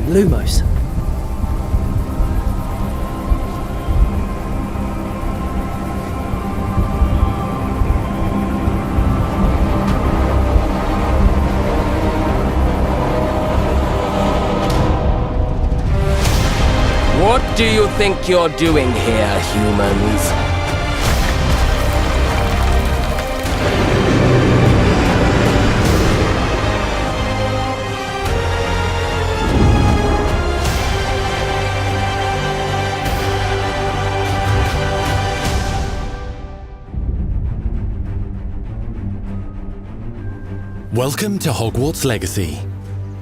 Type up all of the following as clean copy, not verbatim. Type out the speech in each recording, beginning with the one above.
Lumos. What do you think you're doing here, humans? Welcome to Hogwarts Legacy.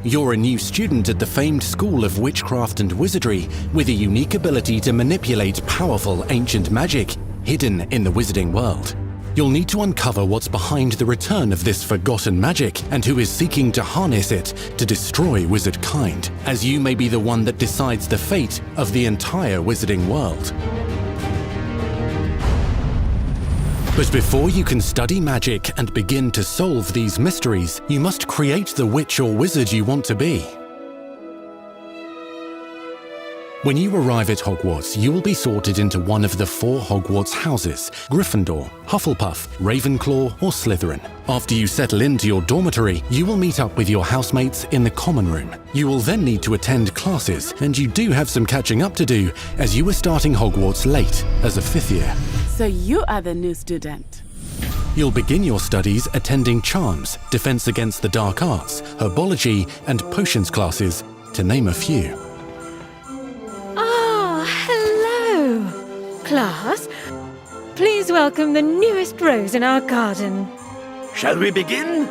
You're a new student at the famed School of Witchcraft and Wizardry with a unique ability to manipulate powerful ancient magic hidden in the wizarding world. You'll need to uncover what's behind the return of this forgotten magic and who is seeking to harness it to destroy wizard kind, as you may be the one that decides the fate of the entire wizarding world. But before you can study magic and begin to solve these mysteries, you must create the witch or wizard you want to be. When you arrive at Hogwarts, you will be sorted into one of the 4 Hogwarts houses: Gryffindor, Hufflepuff, Ravenclaw, or Slytherin. After you settle into your dormitory, you will meet up with your housemates in the common room. You will then need to attend classes, and you do have some catching up to do, as you are starting Hogwarts late as a 5th year. So you are the new student. You'll begin your studies attending Charms, Defense Against the Dark Arts, Herbology, and Potions classes, to name a few. Ah, hello, class. Please welcome the newest rose in our garden. Shall we begin?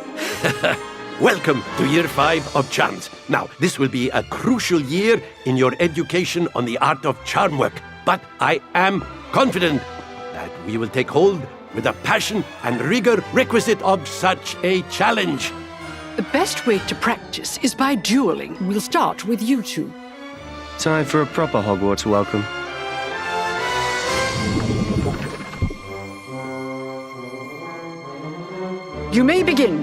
Welcome to Year 5 of Charms. Now, this will be a crucial year in your education on the art of charm work, but I am confident that we will take hold with the passion and rigor requisite of such a challenge. The best way to practice is by dueling. We'll start with you two. Time for a proper Hogwarts welcome. You may begin.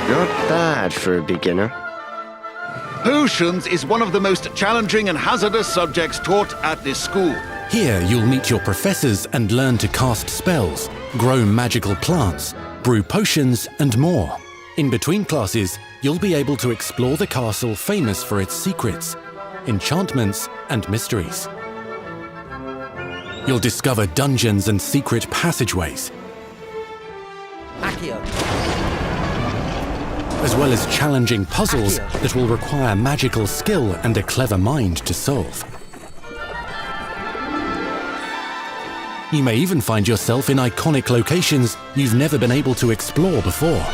Not bad for a beginner. Potions is one of the most challenging and hazardous subjects taught at this school. Here you'll meet your professors and learn to cast spells, grow magical plants, brew potions, and more. In between classes, you'll be able to explore the castle famous for its secrets, enchantments, and mysteries. You'll discover dungeons and secret passageways, as well as challenging puzzles that will require magical skill and a clever mind to solve. You may even find yourself in iconic locations you've never been able to explore before.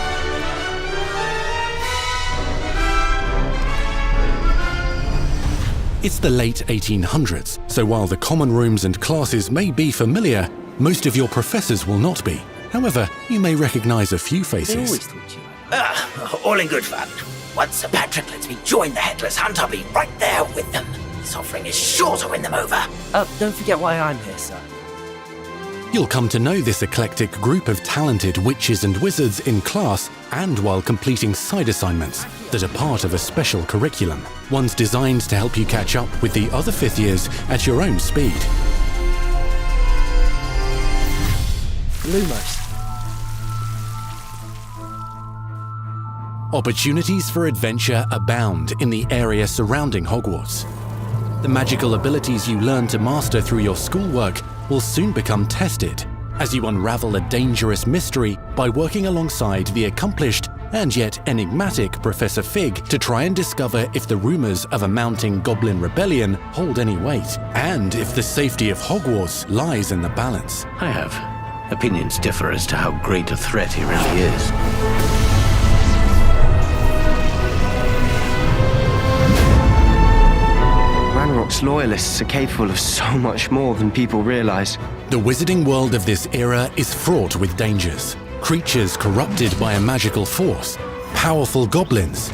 It's the late 1800s, so while the common rooms and classes may be familiar, most of your professors will not be. However, you may recognize a few faces. All in good fun. Once Sir Patrick lets me join the Headless Hunt, I'll be right there with them. This offering is sure to win them over. Don't forget why I'm here, sir. You'll come to know this eclectic group of talented witches and wizards in class and while completing side assignments that are part of a special curriculum, ones designed to help you catch up with the other 5th years at your own speed. Lumos. Opportunities for adventure abound in the area surrounding Hogwarts. The magical abilities you learn to master through your schoolwork will soon become tested as you unravel a dangerous mystery by working alongside the accomplished and yet enigmatic Professor Fig to try and discover if the rumors of a mounting goblin rebellion hold any weight, and if the safety of Hogwarts lies in the balance. I have. Opinions differ as to how great a threat he really is. Hogwarts loyalists are capable of so much more than people realize. The wizarding world of this era is fraught with dangers. Creatures corrupted by a magical force, powerful goblins,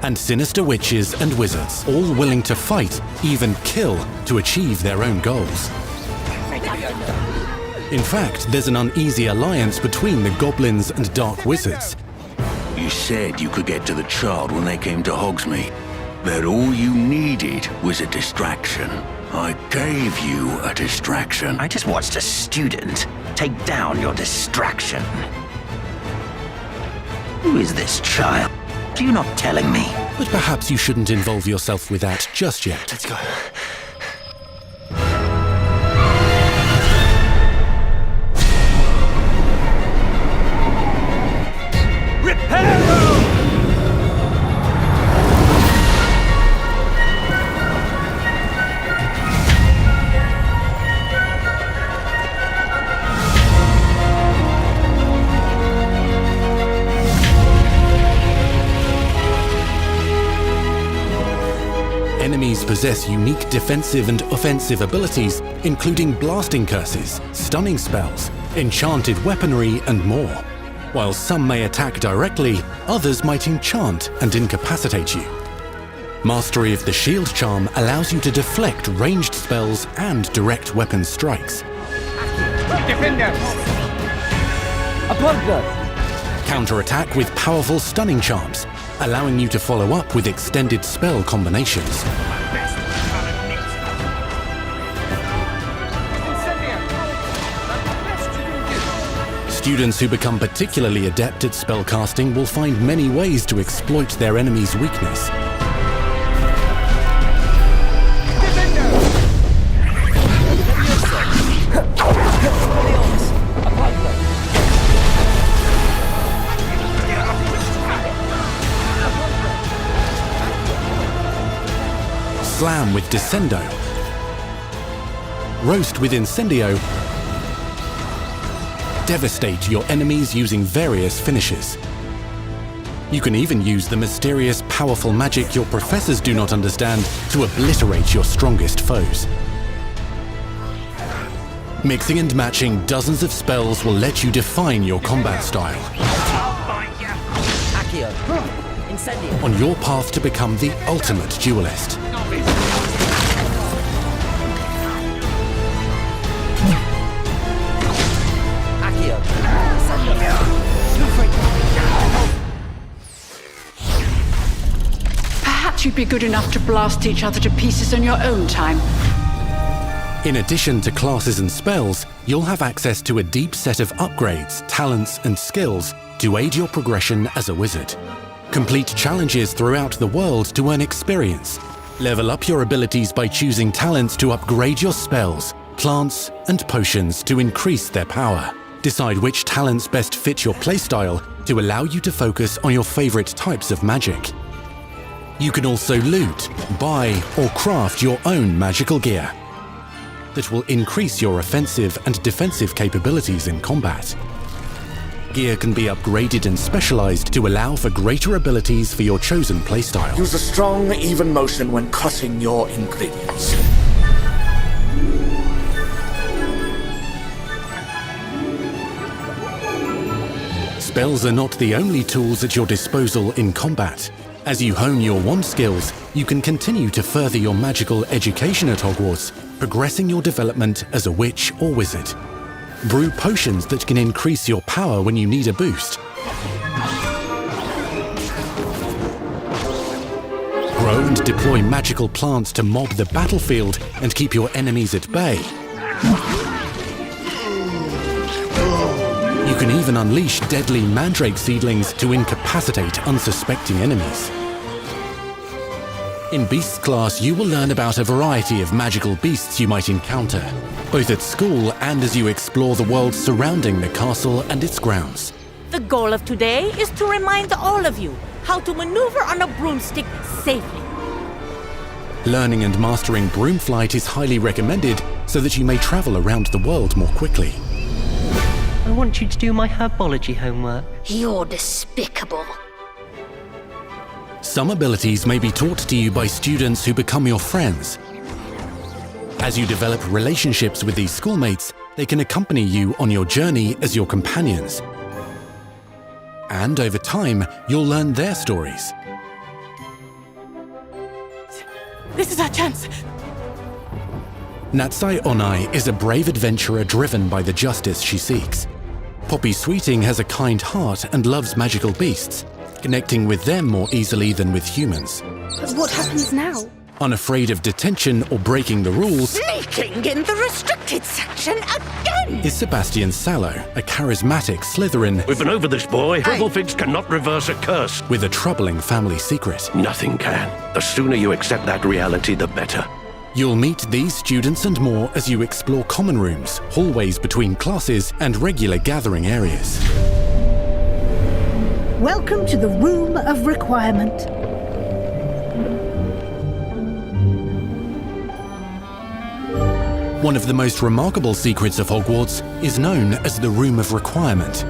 and sinister witches and wizards, all willing to fight, even kill, to achieve their own goals. In fact, there's an uneasy alliance between the goblins and dark wizards. You said you could get to the child when they came to Hogsmeade. That all you needed was a distraction. I gave you a distraction. I just watched a student take down your distraction. Who is this child? Are you not telling me? But perhaps you shouldn't involve yourself with that just yet. Let's go. Enemies possess unique defensive and offensive abilities, including blasting curses, stunning spells, enchanted weaponry, and more. While some may attack directly, others might enchant and incapacitate you. Mastery of the shield charm allows you to deflect ranged spells and direct weapon strikes. Counterattack with powerful stunning charms, allowing you to follow up with extended spell combinations. Students who become particularly adept at spellcasting will find many ways to exploit their enemy's weakness. Slam with Descendo, Roast with Incendio, devastate your enemies using various finishes. You can even use the mysterious, powerful magic your professors do not understand to obliterate your strongest foes. Mixing and matching dozens of spells will let you define your combat style. On your path to become the ultimate duelist. Perhaps you'd be good enough to blast each other to pieces on your own time. In addition to classes and spells, you'll have access to a deep set of upgrades, talents, and skills to aid your progression as a wizard. Complete challenges throughout the world to earn experience. Level up your abilities by choosing talents to upgrade your spells, plants, and potions to increase their power. Decide which talents best fit your playstyle to allow you to focus on your favorite types of magic. You can also loot, buy, or craft your own magical gear that will increase your offensive and defensive capabilities in combat. Gear can be upgraded and specialized to allow for greater abilities for your chosen playstyle. Use a strong, even motion when cutting your ingredients. Spells are not the only tools at your disposal in combat. As you hone your wand skills, you can continue to further your magical education at Hogwarts, progressing your development as a witch or wizard. Brew potions that can increase your power when you need a boost. Grow and deploy magical plants to mob the battlefield and keep your enemies at bay. You can even unleash deadly mandrake seedlings to incapacitate unsuspecting enemies. In Beasts class, you will learn about a variety of magical beasts you might encounter, both at school and as you explore the world surrounding the castle and its grounds. The goal of today is to remind all of you how to maneuver on a broomstick safely. Learning and mastering broom flight is highly recommended so that you may travel around the world more quickly. I want you to do my herbology homework. You're despicable. Some abilities may be taught to you by students who become your friends. As you develop relationships with these schoolmates, they can accompany you on your journey as your companions. And over time, you'll learn their stories. This is our chance. Natsai Onai is a brave adventurer driven by the justice she seeks. Poppy Sweeting has a kind heart and loves magical beasts, connecting with them more easily than with humans. But what happens now? Unafraid of detention or breaking the rules, Sneaking in the restricted section again! is Sebastian Sallow, a charismatic Slytherin We've been over this, boy. Triple cannot reverse a curse. with a troubling family secret. Nothing can. The sooner you accept that reality, the better. You'll meet these students and more as you explore common rooms, hallways between classes, and regular gathering areas. Welcome to the Room of Requirement. One of the most remarkable secrets of Hogwarts is known as the Room of Requirement.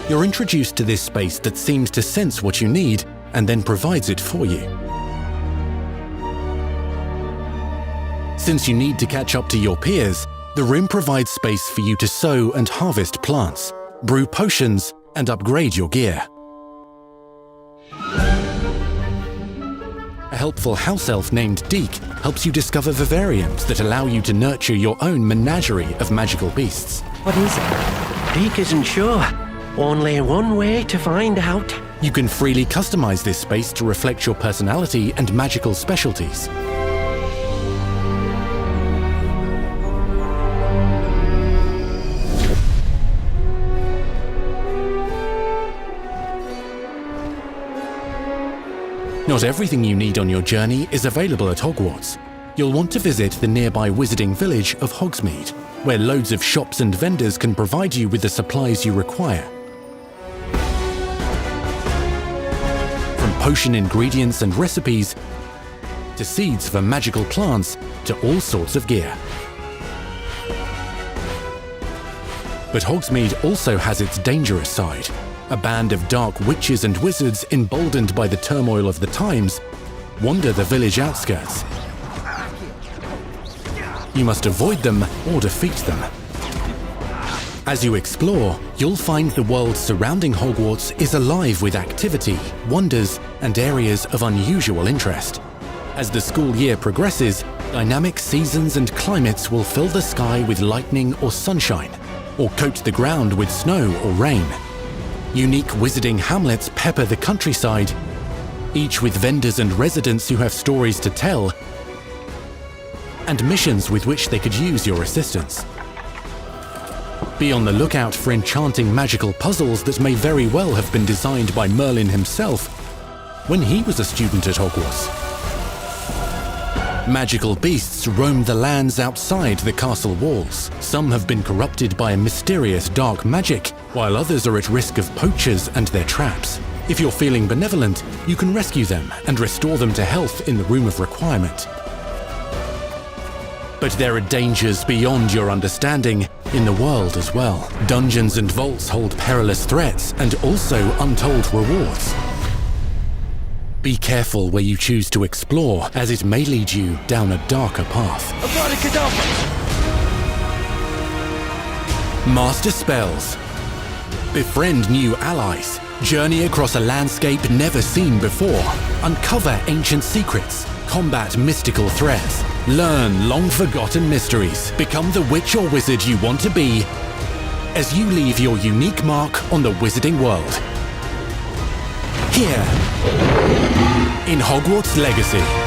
You're introduced to this space that seems to sense what you need and then provides it for you. Since you need to catch up to your peers, the room provides space for you to sow and harvest plants, brew potions, and upgrade your gear. A helpful house elf named Deke helps you discover vivariums that allow you to nurture your own menagerie of magical beasts. What is it? Deke isn't sure. Only one way to find out. You can freely customize this space to reflect your personality and magical specialties. Not everything you need on your journey is available at Hogwarts. You'll want to visit the nearby wizarding village of Hogsmeade, where loads of shops and vendors can provide you with the supplies you require. From potion ingredients and recipes, to seeds for magical plants, to all sorts of gear. But Hogsmeade also has its dangerous side. A band of dark witches and wizards, emboldened by the turmoil of the times, wander the village outskirts. You must avoid them or defeat them. As you explore, you'll find the world surrounding Hogwarts is alive with activity, wonders, and areas of unusual interest. As the school year progresses, dynamic seasons and climates will fill the sky with lightning or sunshine, or coat the ground with snow or rain. Unique wizarding hamlets pepper the countryside, each with vendors and residents who have stories to tell, and missions with which they could use your assistance. Be on the lookout for enchanting magical puzzles that may very well have been designed by Merlin himself when he was a student at Hogwarts. Magical beasts roam the lands outside the castle walls. Some have been corrupted by a mysterious dark magic, while others are at risk of poachers and their traps. If you're feeling benevolent, you can rescue them and restore them to health in the Room of Requirement. But there are dangers beyond your understanding in the world as well. Dungeons and vaults hold perilous threats and also untold rewards. Be careful where you choose to explore, as it may lead you down a darker path. Master spells. Befriend new allies. Journey across a landscape never seen before. Uncover ancient secrets. Combat mystical threats. Learn long-forgotten mysteries. Become the witch or wizard you want to be as you leave your unique mark on the wizarding world. Here, in Hogwarts Legacy.